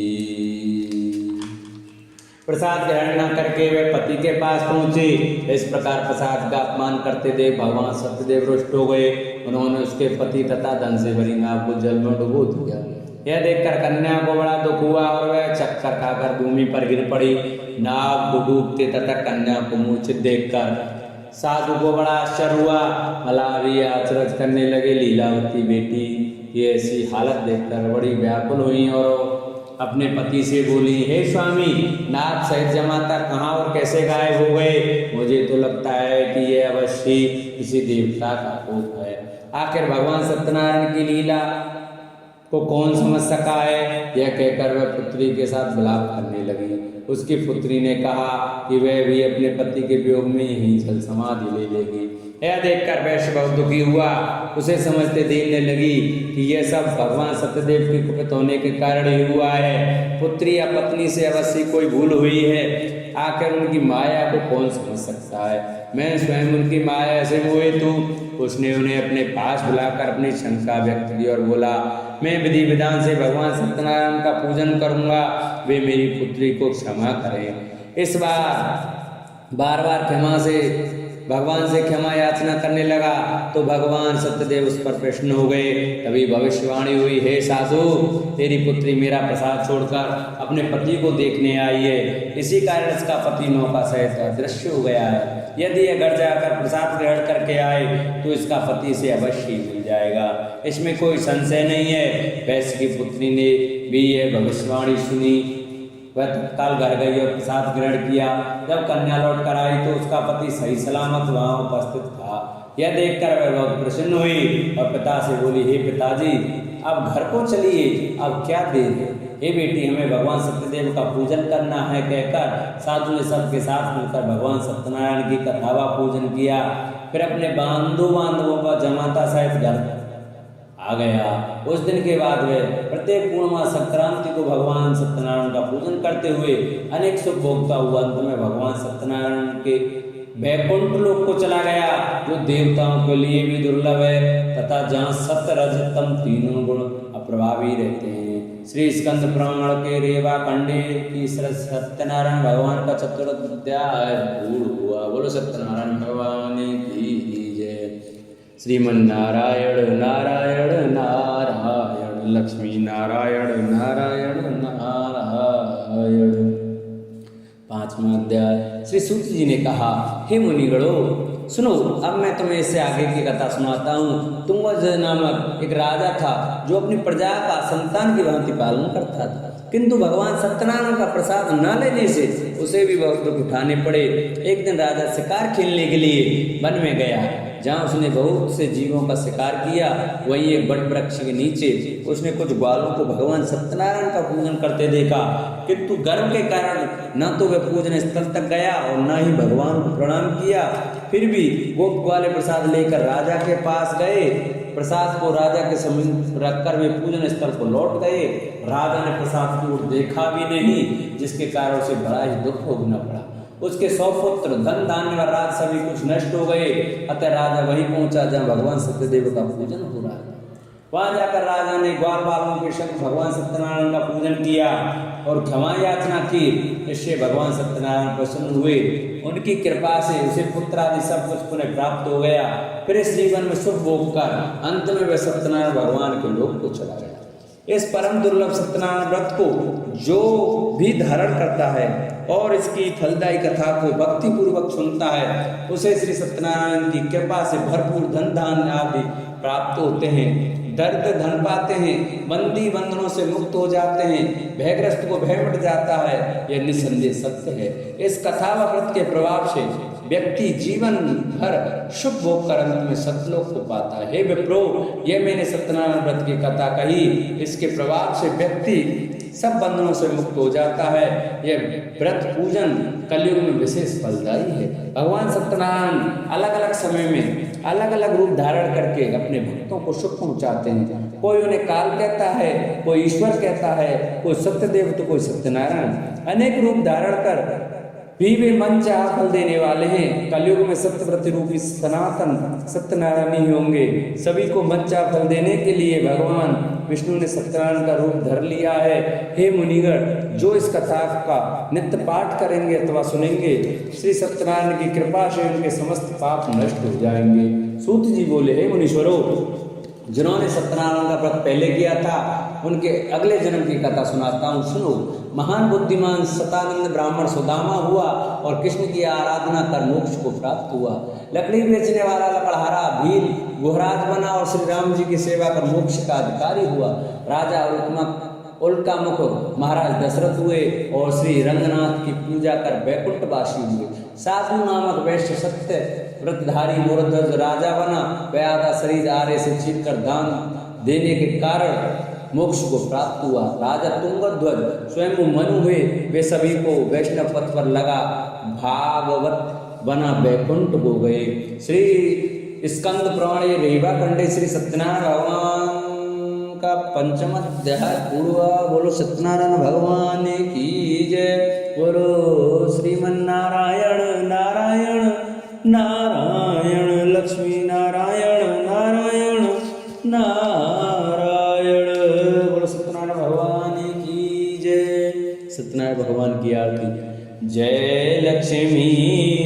प्रसाद ग्रहण न करके वह पति के पास पहुंची। इस प्रकार प्रसाद का अपमान करते देख भगवान सत्यदेव रुष्ट हो गए। उन्होंने उसके पति तथा धन से भरी नाव को जल में डुबो दिया। यह देखकर कन्या को बड़ा दुख हुआ और वह चक्कर खाकर भूमि पर गिर पड़ी। नाव को डूबते तथा कन्या को मूर्छित देखकर साधु को बड़ा आश्चर्य हुआ। मलावी अचरज करने लगे। लीलावती बेटी ये ऐसी हालत देखकर बड़ी व्याकुल हुई और अपने पति से बोली, हे स्वामी, नाथ सहित जमाता कहाँ और कैसे गायब हो गए? मुझे तो लगता है कि यह अवश्य किसी देवता का कोप है। आखिर भगवान सत्यनारायण की लीला को कौन समझ सका है? यह कहकर वह पुत्री के साथ विलाप करने लगी। उसकी पुत्री ने कहा कि वह भी अपने पति के वियोग में ही जल समाधि ले लेगी। यह देखकर वैश्य बहुत दुखी हुआ। उसे समझते देखने लगी कि यह सब भगवान सत्यदेव के कुपित होने के कारण ही हुआ है। पुत्री या पत्नी से अवश्य कोई भूल हुई है। आखिर उनकी माया को कौन समझ सकता है? मैं स्वयं उनकी माया से मोहित हूँ। उसने उन्हें अपने पास बुलाकर अपनी शंका व्यक्त की और बोला, मैं विधि विधान से भगवान सत्यनारायण का पूजन करूंगा, वे मेरी पुत्री को क्षमा करें। इस बार क्षमा से भगवान से क्षमा याचना करने लगा तो भगवान सत्यदेव उस पर प्रसन्न हो गए। तभी भविष्यवाणी हुई, हे साधु, तेरी पुत्री मेरा प्रसाद छोड़कर अपने पति को देखने आई है। इसी कारण इसका पति नौका सहित अदृश्य हो गया है। यदि यह घर जाकर प्रसाद ग्रहण करके आए तो इसका पति से अवश्य मिल जाएगा, इसमें कोई संशय नहीं है। वैश्य की पुत्री ने भी यह भविष्यवाणी सुनी। वह तत्काल घर गई और प्रसाद ग्रहण किया। जब कन्या लौट कर आई तो उसका पति सही सलामत वहां उपस्थित था। यह देखकर वह बहुत प्रसन्न हुई और पिता से बोली, हे पिताजी, अब घर को चलिए, अब क्या देर है। हे बेटी, हमें भगवान सत्यदेव का पूजन करना है कहकर साधु ने सबके साथ मिलकर भगवान सत्यनारायण की कथा व पूजन किया। फिर अपने बांधवों का जमाता सहित घर आ गया। उस दिन के बाद वे प्रत्येक पूर्णिमा संक्रांति को भगवान सत्यनारायण का पूजन करते हुए अनेक सुख भोगता हुआ अंत में भगवान सत्यनारायण के वैकुंठ लोक को चला गया, जो देवताओं के लिए भी दुर्लभ है तथा जहाँ सत्य रज तम तीनों गुण अप्रभावी रहते हैं। श्री स्कंद पुराण के रेवा खंडे की सत्यनारायण भगवान का चतुर्थ अध्याय पूर्ण हुआ। बोलो सत्यनारायण भगवान की जय। श्रीमन्नारायण नारायण नारायण, लक्ष्मी नारायण नारायण नारायण। 5वां अध्याय। श्री सूत जी ने कहा, हे मुनिगणों, सुनो, अब मैं तुम्हें इससे आगे की कथा सुनाता हूँ। तुंगज नामक एक राजा था जो अपनी प्रजा का संतान की भांति पालन करता था, किंतु भगवान सत्यनारायण का प्रसाद न लेने से उसे भी बहुत दुख उठाने पड़े। एक दिन राजा शिकार खेलने के लिए वन में गया, जहाँ उसने बहुत से जीवों का शिकार किया। वहीं एक बड़ वृक्ष के नीचे उसने कुछ ग्वालों को भगवान सत्यनारायण का पूजन करते देखा, किंतु गर्व के कारण न तो वह पूजन स्थल तक गया और न ही भगवान को प्रणाम किया। फिर भी गोप ग्वाले प्रसाद लेकर राजा के पास गए। प्रसाद को राजा के समीप रखकर वे पूजन स्थल को लौट गए। राजा ने प्रसाद की ओर देखा भी नहीं, जिसके कारण उसे बड़ा ही दुख भोगना पड़ा। उसके 100 पुत्र, धन धान्य व राज सभी कुछ नष्ट हो गए। अतः राजा वहीं पहुंचा जहाँ भगवान सत्यदेव का पूजन हो रहा था। वहां जाकर राजा ने ग्वाल बालों के संग भगवान सत्यनारायण का पूजन किया और क्षमा याचना की। इससे भगवान सत्यनारायण प्रसन्न हुए। उनकी कृपा से उसे पुत्र आदि सब कुछ पुनः प्राप्त हो गया। फिर इस जीवन में सुख भोग कर अंत में वह सत्यनारायण भगवान के लोक को चला गया। इस परम दुर्लभ सत्यनारायण व्रत को जो भी धारण करता है और इसकी फलदायी कथा को भक्ति पूर्वक सुनता है, उसे श्री सत्यनारायण की कृपा से भरपूर धन धान्य आदि प्राप्त होते हैं, दर्द धन पाते हैं, बंदी बंधनों से मुक्त हो जाते हैं, भयग्रस्त को भय मिट जाता है। यह निसंदेह सत्य है। इस कथा व व्रत के प्रभाव से व्यक्ति जीवन भर शुभ भोग कर अंत में सतलोक को पाता है। हे विप्रो, यह मैंने सत्यनारायण व्रत की कथा कही। इसके प्रभाव से व्यक्ति सब बंधनों से मुक्त हो जाता है। यह व्रत पूजन कलयुग में विशेष फलदायी है। भगवान सत्यनारायण अलग अलग समय में अलग अलग रूप धारण करके अपने भक्तों को सुख पहुंचाते हैं। कोई उन्हें काल कहता है, कोई ईश्वर कहता है, कोई सत्यदेव तो कोई सत्यनारायण। अनेक रूप धारण कर भी वे मन चाहा फल देने वाले हैं। कलयुग में सत्यव्रत रूपी सनातन सत्यनारायण ही होंगे। सभी को मन चाहा फल देने के लिए भगवान विष्णु ने सत्यनारायण का रूप धर लिया है। हे मुनिगण, जो इस कथा का नित्य पाठ करेंगे अथवा सुनेंगे, श्री सत्यनारायण की कृपा से उनके समस्त पाप नष्ट हो जाएंगे। सूत जी बोले, हे मुनीश्वरों, जिन्होंने सत्यनारायण का व्रत पहले किया था उनके अगले जन्म की कथा सुनाता हूँ, सुनो। महान बुद्धिमान सतानंद ब्राह्मण सुदामा हुआ और कृष्ण की आराधना कर मोक्ष को प्राप्त हुआ। लकड़ी बेचने वाला लकड़हारा भील गुहराज बना और श्री राम जी की सेवा कर मोक्ष का अधिकारी हुआ। राजा उल्कामुख महाराज दशरथ हुए और श्री रंगनाथ की पूजा कर वैकुंठवासी हुए। साधु नामक वैश्य सत्य व्रतधारी मोरध्वज राजा बना। वह आधा शरीर आरे से छीन कर दान देने के कारण मोक्ष को प्राप्त हुआ। राजा तुंगध्वज स्वयं मनु हुए। वे सभी को वैष्णव पथ पर लगा भागवत बना वैकुंठ हो गए। श्री स्कंद पुराण रेवा खंडे श्री सत्यनारायण भगवान का 5वां अध्याय पूर्वा। बोलो सत्यनारायण भगवान की जय। बोलो श्रीमन्नारायण नारायण नारायण, लक्ष्मी नारायण नारायण नारायण। बोलो सत्यनारायण भगवान की जय। सत्यनारायण भगवान की आरती। जय लक्ष्मी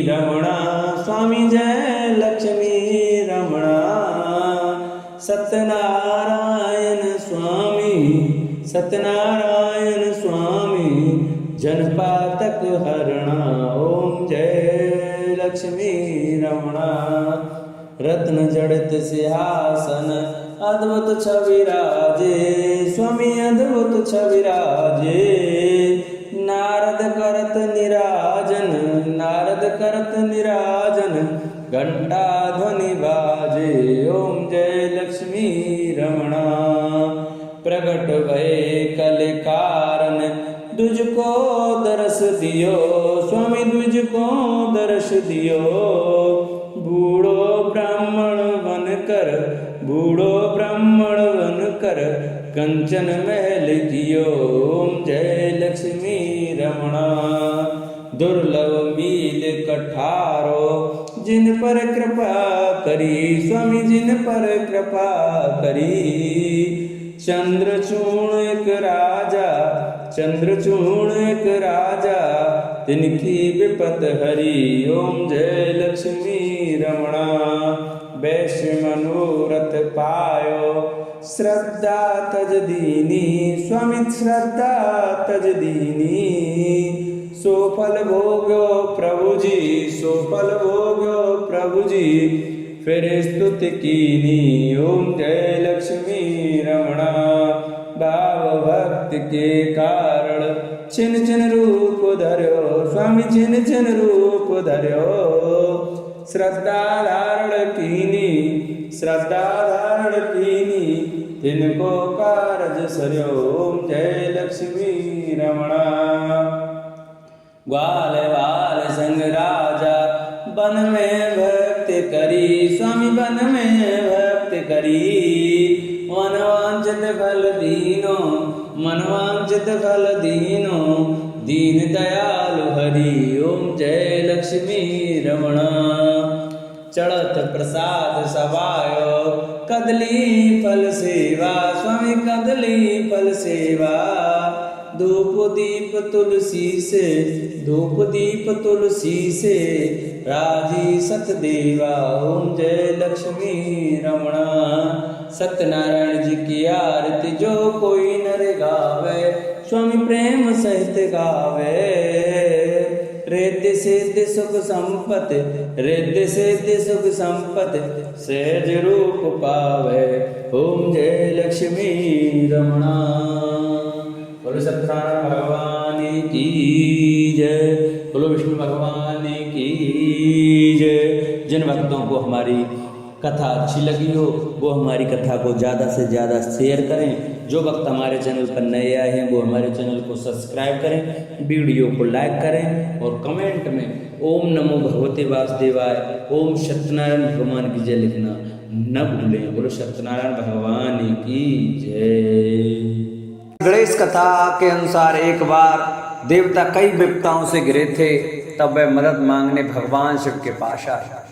रमणा स्वामी, जय लक्ष्मी रमणा। सत्यनारायण स्वामी, सत्यनारायण स्वामी, जनपातक हरणा। ओम जय लक्ष्मी रमणा। रत्न जड़ित सिंहासन अद्भुत छविराजे, स्वामी अद्भुत छविराजे। नारद करत निराजन, नारद करत निराजन, घंटा ध्वनि बाजे। ओम जय लक्ष्मी रमणा। प्रकट भये कल कारण, तुझको दर्श दियो स्वामी तुझको दर्श दियो। बूढ़ो ब्राह्मण बनकर, बूढ़ो ब्राह्मण बनकर कंचन महल कियो। ओम जय लक्ष्मी रमणा। दुर्लभ मील कठारो, जिन पर कृपा करी स्वामी जिन पर कृपा करी। चंद्रचूर्ण एक राजा, चंद्रचूर्ण एक राजा, तिनकी विपत हरी। ओम जय लक्ष्मी रमणा। वैश्य मनोरथ पायो, श्रद्धा तज दीनी स्वामी श्रद्धा तज दीनी। सोफल भोग्यो प्रभु जी, सोफल भोग्यो प्रभु जी, फिर स्तुति कीनी। ओम जय लक्ष्मी रमणा। भाव भक्ति के कारण छिन छिन रूप धर्यो स्वामी छिन छिन रूप धर्यो। श्रद्धा धारण कीनी, श्रद्धा धारण कीनी, तिनको कारज सर्यो। ओम जय लक्ष्मी रमणा। ग्वाल वाल संग राजा, वन में भक्ति करी स्वामी वन में भक्ति करी। मनवांचित फल दीनो, मनवांचित फल दीनो, दीन दयालु हरि। ओम जय लक्ष्मी रमणा। चढ़त प्रसाद सवायो, कदली फल सेवा स्वामी कदली फल सेवा। धूप दीप तुलसी से, धूप दीप तुलसी से, राजी सतदेवा। ओम जय लक्ष्मी रमणा। सत्यनारायण जी की आरती जो कोई नर गावे स्वामी प्रेम सहित गावे। रिद्धि सिद्धि सुख संपत्ति, रिद्धि सिद्धि सुख संपत्ति, सहज रूप पावे। ओम जय लक्ष्मी रमणा। बोलो सत्यनारायण भगवान की जय, बोलो विष्णु भगवान की जय। जिन भक्तों को हमारी कथा अच्छी लगी हो वो हमारी कथा को ज़्यादा से ज़्यादा शेयर करें। जो भक्त हमारे चैनल पर नए आए हैं वो हमारे चैनल को सब्सक्राइब करें, वीडियो को लाइक करें और कमेंट में ओम नमो भगवते वासुदेवाय, ओम सत्यनारायण भगवान की जय लिखना न भूलें। बोलो सत्यनारायण भगवान की जय। गणेश कथा के अनुसार एक बार देवता कई विपदाओं से घिरे थे, तब वह मदद मांगने भगवान शिव के पास आए।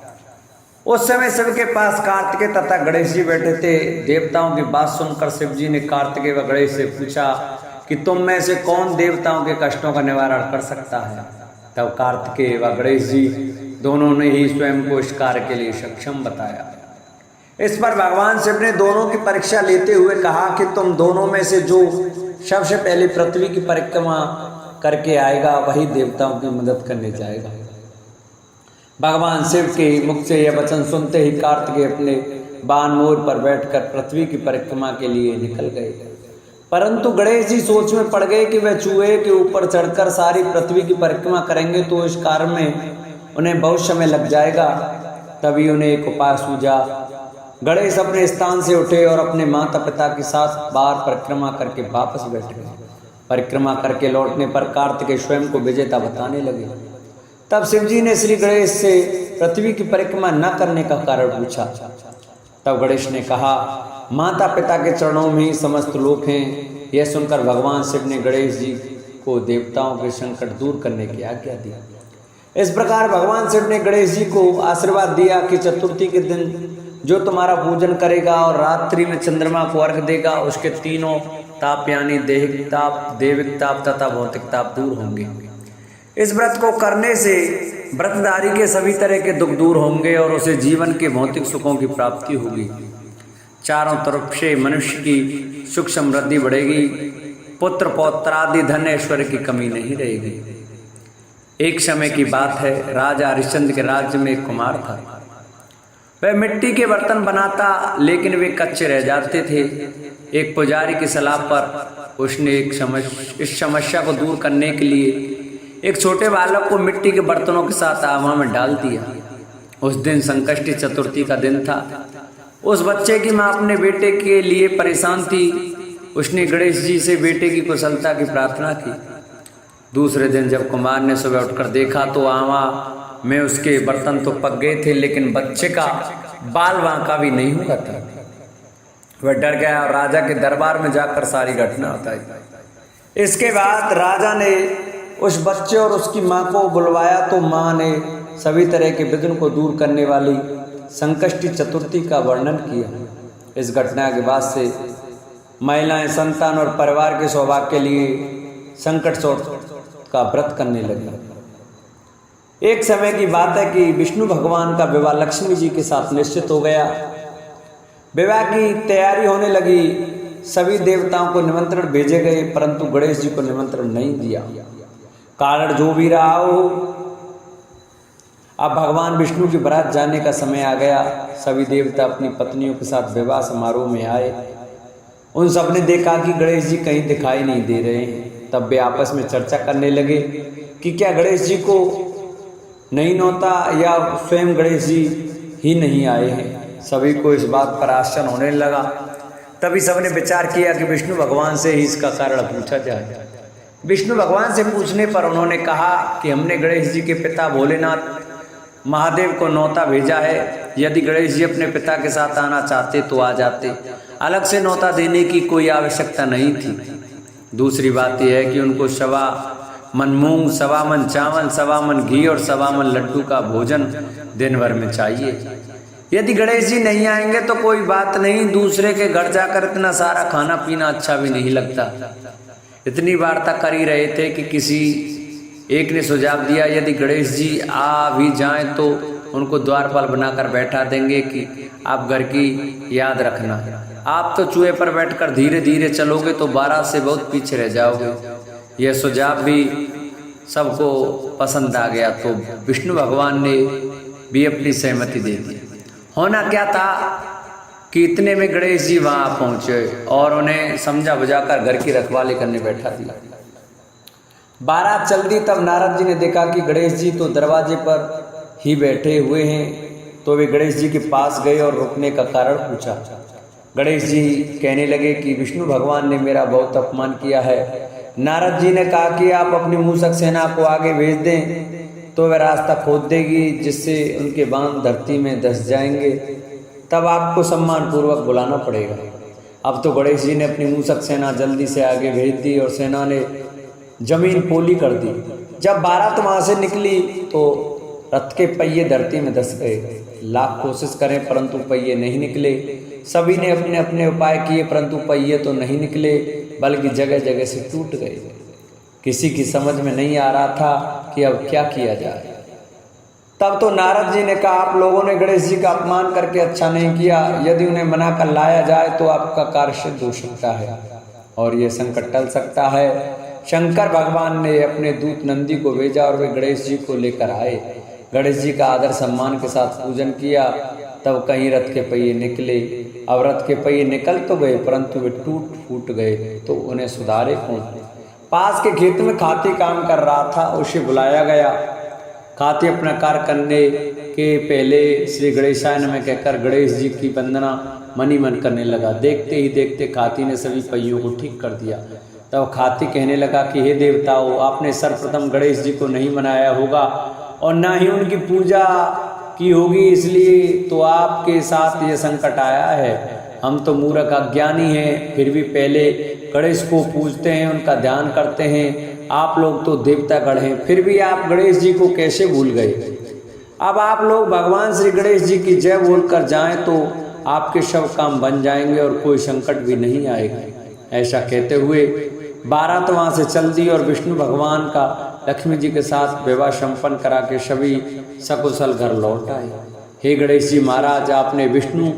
उस समय शिव के पास कार्तिकेय तथा गणेश जी बैठे थे। देवताओं की बात सुनकर शिव जी ने कार्तिकेय व गणेश से पूछा कि तुम में से कौन देवताओं के कष्टों का निवारण कर सकता है। तब कार्तिकेय व गणेश जी दोनों ने ही स्वयं को इस कार्य के लिए सक्षम बताया। इस पर भगवान शिव ने दोनों की परीक्षा लेते हुए कहा कि तुम दोनों में से जो सबसे पहले पृथ्वी की परिक्रमा करके आएगा वही देवताओं की मदद करने जाएगा। भगवान शिव के मुख से यह वचन सुनते ही कार्तिकेय अपने बाण मोर पर बैठकर पृथ्वी की परिक्रमा के लिए निकल गए। परंतु गणेश जी सोच में पड़ गए कि वह चूहे के ऊपर चढ़कर सारी पृथ्वी की परिक्रमा करेंगे तो इस कार्य में उन्हें बहुत समय लग जाएगा। तभी उन्हें एक उपाय सूझा। गणेश अपने स्थान से उठे और अपने माता पिता के साथ बाहर परिक्रमा करके वापस बैठ गए। परिक्रमा करके लौटने पर कार्तिकेय स्वयं को विजेता बताने लगे। तब शिव जी ने श्री गणेश से पृथ्वी की परिक्रमा न करने का कारण पूछा। तब गणेश ने कहा, माता पिता के चरणों में ही समस्त लोक हैं। यह सुनकर भगवान शिव ने गणेश जी को देवताओं के संकट दूर करने की आज्ञा दी। इस प्रकार भगवान शिव ने गणेश जी को आशीर्वाद दिया कि चतुर्थी के दिन जो तुम्हारा पूजन करेगा और रात्रि में चंद्रमा को अर्घ देगा उसके तीनों ताप यानी दैहिक ताप, देविक ताप तथा भौतिक ताप दूर होंगे। इस व्रत को करने से व्रतधारी के सभी तरह के दुख दूर होंगे और उसे जीवन के भौतिक सुखों की प्राप्ति होगी। चारों तरफ से मनुष्य की सुख समृद्धि बढ़ेगी, पुत्र पौत्र आदि धन ऐश्वर्य की कमी नहीं रहेगी। एक समय की बात है, राजा हरिश्चंद्र के राज्य में एक कुमार था। वह मिट्टी के बर्तन बनाता लेकिन वे कच्चे रह जाते थे। एक पुजारी की सलाह पर उसने इस समस्या को दूर करने के लिए एक छोटे बालक को मिट्टी के बर्तनों के साथ आवा में डाल दिया। उस दिन संकष्टी चतुर्थी का दिन था। उस बच्चे की मां अपने बेटे के लिए परेशान थी। उसने गणेश जी से बेटे की कुशलता की प्रार्थना की। दूसरे दिन जब कुमार ने सुबह उठकर देखा तो आमा में उसके बर्तन तो पक गए थे, लेकिन बच्चे का बाल बांका भी नहीं हुआ था। वह डर गया और राजा के दरबार में जाकर सारी घटना बताई। इसके बाद राजा ने उस बच्चे और उसकी माँ को बुलवाया तो माँ ने सभी तरह के विघ्न को दूर करने वाली संकष्टी चतुर्थी का वर्णन किया। इस घटना के बाद से महिलाएं संतान और परिवार के सौभाग्य के लिए संकट का व्रत करने लगी। एक समय की बात है कि विष्णु भगवान का विवाह लक्ष्मी जी के साथ निश्चित हो गया। विवाह की तैयारी होने लगी। सभी देवताओं को निमंत्रण भेजे गए, परंतु गणेश जी को निमंत्रण नहीं दिया। कारण जो भी रहा हो, अब भगवान विष्णु की बारात जाने का समय आ गया। सभी देवता अपनी पत्नियों के साथ विवाह समारोह में आए। उन सब ने देखा कि गणेश जी कहीं दिखाई नहीं दे रहे हैं। तब वे आपस में चर्चा करने लगे कि क्या गणेश जी को नहीं नौता या स्वयं गणेश जी ही नहीं आए हैं। सभी को इस बात पर आश्चर्य होने लगा। तभी सबने विचार किया कि विष्णु भगवान से ही इसका कारण पूछा जाए। विष्णु भगवान से पूछने पर उन्होंने कहा कि हमने गणेश जी के पिता भोलेनाथ महादेव को नौता भेजा है। यदि गणेश जी अपने पिता के साथ आना चाहते तो आ जाते, अलग से नौता देने की कोई आवश्यकता नहीं थी। दूसरी बात यह है कि उनको 1.25 मन मूंग, 1.25 मन चावल, 1.25 मन घी और 1.25 मन लड्डू का भोजन दिन भर में चाहिए। यदि गणेश जी नहीं आएंगे तो कोई बात नहीं, दूसरे के घर जाकर इतना सारा खाना पीना अच्छा भी नहीं लगता। इतनी वार्ता कर ही रहे थे कि किसी एक ने सुझाव दिया, यदि गणेश जी आ भी जाएं तो उनको द्वारपाल बनाकर बैठा देंगे कि आप घर की याद रखना। आप तो चूहे पर बैठकर धीरे धीरे चलोगे तो बारात से बहुत पीछे रह जाओगे। यह सुझाव भी सबको पसंद आ गया, तो विष्णु भगवान ने भी अपनी सहमति दे दी। होना क्या था कि इतने में गणेश जी वहां पहुंचे और उन्हें समझा बुझाकर घर की रखवाली करने बैठा दिया। बारात चल दी, तब नारद जी ने देखा कि गणेश जी तो दरवाजे पर ही बैठे हुए हैं। तो वे गणेश जी के पास गए और रुकने का कारण पूछा। गणेश जी कहने लगे कि विष्णु भगवान ने मेरा बहुत अपमान किया है। नारद जी ने कहा कि आप अपनी मूषक सेना को आगे भेज दें तो वह रास्ता खोद देगी, जिससे उनके बाण धरती में धंस जाएंगे। तब आपको सम्मान पूर्वक बुलाना पड़ेगा। अब तो गणेश जी ने अपनी मूषक सेना जल्दी से आगे भेज दी और सेना ने जमीन पोली कर दी। जब बारात वहां से निकली तो रथ के पहिए धरती में धंस गए। लाख कोशिश करें परंतु पहिए नहीं निकले। सभी ने अपने अपने उपाय किए परंतु पहिए तो नहीं निकले, बल्कि जगह जगह से टूट गए। किसी की समझ में नहीं आ रहा था कि अब क्या किया जाए। तब तो नारद जी ने कहा, आप लोगों ने गणेश जी का अपमान करके अच्छा नहीं किया। यदि उन्हें मना कर लाया जाए तो आपका कार्य सिद्ध हो सकता है और ये संकट टल सकता है। शंकर भगवान ने अपने दूत नंदी को भेजा और वे गणेश जी को लेकर आए। गणेश जी का आदर सम्मान के साथ पूजन किया। तब कहीं रथ के पहिए निकले। अब रथ के पहिए निकल तो गए परंतु वे टूट फूट गए, तो उन्हें सुधारे कौन। पास के खेत में खाती काम कर रहा था, उसे बुलाया गया। खाती अपना कार्य करने के पहले श्री गणेशाय नमः कहकर गणेश जी की वंदना मनी मन करने लगा। देखते ही देखते खाती ने सभी पहियों को ठीक कर दिया। तब खाती कहने लगा कि हे देवताओं, आपने सर्वप्रथम गणेश जी को नहीं मनाया होगा और ना ही उनकी पूजा की होगी, इसलिए तो आपके साथ ये संकट आया है। हम तो मूर्ख अज्ञानी हैं, फिर भी पहले गणेश को पूजते हैं, उनका ध्यान करते हैं। आप लोग तो देवतागण हैं, फिर भी आप गणेश जी को कैसे भूल गए। अब आप लोग भगवान श्री गणेश जी की जय बोलकर जाएं तो आपके सब काम बन जाएंगे और कोई संकट भी नहीं आएगा। ऐसा कहते हुए बारात वहां से चल दी और विष्णु भगवान का लक्ष्मी जी के साथ विवाह संपन्न करा के सभी सकुशल घर लौट आए। हे गणेश जी महाराज, आपने विष्णु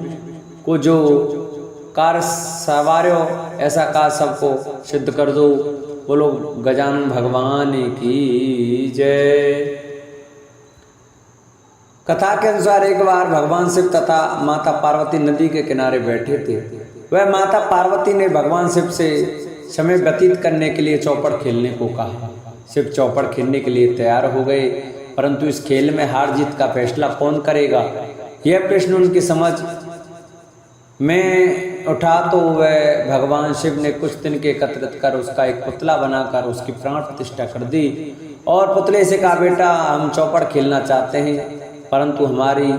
को जो कार्य सवार्यो ऐसा कार्य सबको सिद्ध कर दो। बोलो गजानन भगवान की जय। कथा के अनुसार एक बार भगवान शिव तथा माता पार्वती नदी के किनारे बैठे थे। वह माता पार्वती ने भगवान शिव से समय व्यतीत करने के लिए चौपड़ खेलने को कहा। शिव चौपड़ खेलने के लिए तैयार हो गए, परंतु इस खेल में हार जीत का फैसला कौन करेगा, यह प्रश्न उनकी समझ मैं उठा तो वह भगवान शिव ने कुछ दिन के एकत्रित कर उसका एक पुतला बनाकर उसकी प्राण प्रतिष्ठा कर दी और पुतले से कहा, बेटा हम चौपड़ खेलना चाहते हैं परंतु हमारी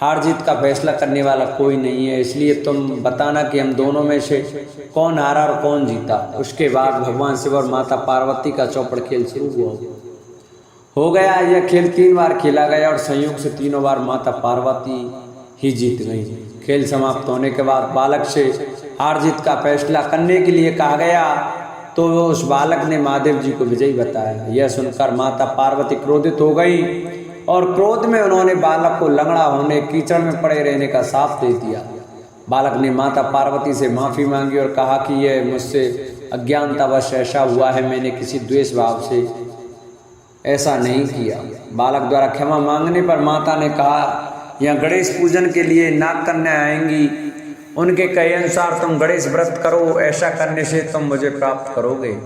हार जीत का फैसला करने वाला कोई नहीं है, इसलिए तुम बताना कि हम दोनों में से कौन हारा और कौन जीता। उसके बाद भगवान शिव और माता पार्वती का चौपड़ खेल शुरू हो गया। यह खेल 3 बार खेला गया और संयोग से तीनों बार माता पार्वती ही जीत गई। खेल समाप्त होने के बाद बालक से हार जीत का फैसला करने के लिए कहा गया तो उस बालक ने महादेव जी को विजयी बताया। यह सुनकर माता पार्वती क्रोधित हो गई और क्रोध में उन्होंने बालक को लंगड़ा होने, कीचड़ में पड़े रहने का शाप दे दिया। बालक ने माता पार्वती से माफी मांगी और कहा कि यह मुझसे अज्ञानतावश ऐसा हुआ है, मैंने किसी द्वेष भाव से ऐसा नहीं किया। बालक द्वारा क्षमा मांगने पर माता ने कहा, यहाँ गणेश पूजन के लिए नाग कन्या आएंगी, उनके कहे अनुसार तुम गणेश व्रत करो, ऐसा करने से तुम मुझे प्राप्त करोगे।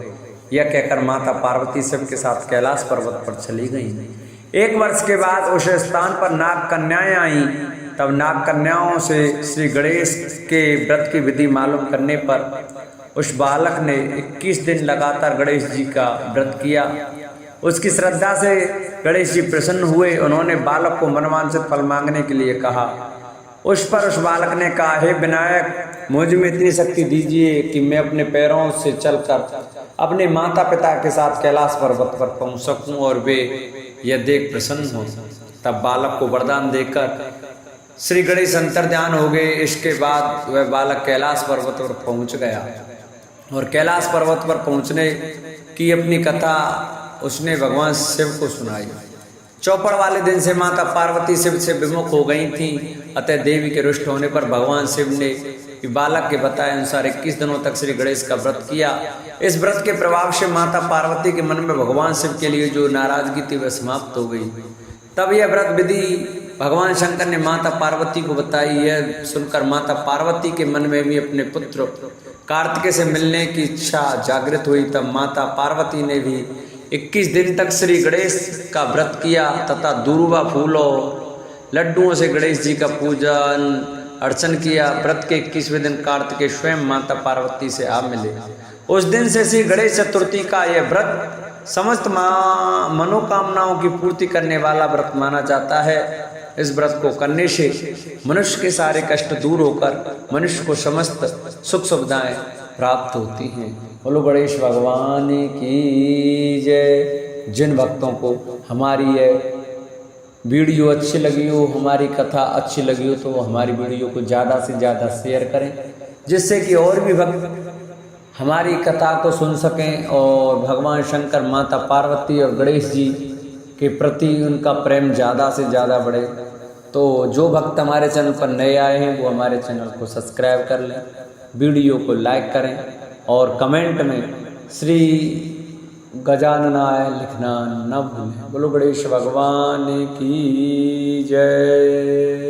यह कहकर माता पार्वती शिव के साथ कैलाश पर्वत पर चली गई। 1 वर्ष के बाद उस स्थान पर नाग कन्याएं आईं। तब नाग कन्याओं से श्री गणेश के व्रत की विधि मालूम करने पर उस बालक ने 21 दिन लगातार गणेश जी का व्रत किया। उसकी श्रद्धा से गणेश जी प्रसन्न हुए। उन्होंने बालक को मनवांछित फल मांगने के लिए कहा। उस बालक ने कहा, हे विनायक, मुझ में इतनी शक्ति दीजिए कि मैं अपने पैरों से चलकर अपने माता पिता के साथ कैलाश पर्वत पर पहुंच सकूं और वे यह देख प्रसन्न हो। तब बालक को वरदान देकर श्री गणेश अंतर्ध्यान हो गए। इसके बाद वह बालक कैलाश पर्वत पर पहुंच गया और कैलाश पर्वत पर पहुंचने की अपनी कथा उसने भगवान शिव को सुनाई। चौपड़ वाले दिन से माता पार्वती शिव से विमुख हो गई थी। अतः देवी के रुष्ट होने पर भगवान शिव ने बालक के बताए अनुसार 21 दिनों तक श्री गणेश का व्रत किया। इस व्रत के प्रभाव से माता पार्वती के मन में भगवान शिव के लिए जो नाराजगी थी वह समाप्त हो गई। तब यह व्रत विधि भगवान शंकर ने माता पार्वती को बताई। यह सुनकर माता पार्वती के मन में भी अपने पुत्र कार्तिकेय से मिलने की इच्छा जागृत हुई। तब माता पार्वती ने भी 21 दिन तक श्री गणेश का व्रत किया तथा दूर्वा फूलों लड्डुओं से गणेश जी का पूजन अर्चन किया। व्रत के 21वें दिन कार्तिकेय स्वयं माता पार्वती से आ मिले। उस दिन से श्री गणेश चतुर्थी का यह व्रत समस्त मनोकामनाओं की पूर्ति करने वाला व्रत माना जाता है। इस व्रत को करने से मनुष्य के सारे कष्ट दूर होकर मनुष्य को समस्त सुख सुविधाएं प्राप्त होती हैं। बोलो गणेश भगवान की जय। जिन भक्तों को हमारी यह वीडियो अच्छी लगी हो, हमारी कथा अच्छी लगी हो, तो हमारी वीडियो को ज़्यादा से ज़्यादा शेयर करें, जिससे कि और भी भक्त हमारी कथा को सुन सकें और भगवान शंकर, माता पार्वती और गणेश जी के प्रति उनका प्रेम ज़्यादा से ज़्यादा बढ़े। तो जो भक्त हमारे चैनल पर नए आए हैं वो हमारे चैनल को सब्सक्राइब कर लें, वीडियो को लाइक करें और कमेंट में श्री गजाननाय लिखना न भूलें। बोलो गणेश भगवान की जय।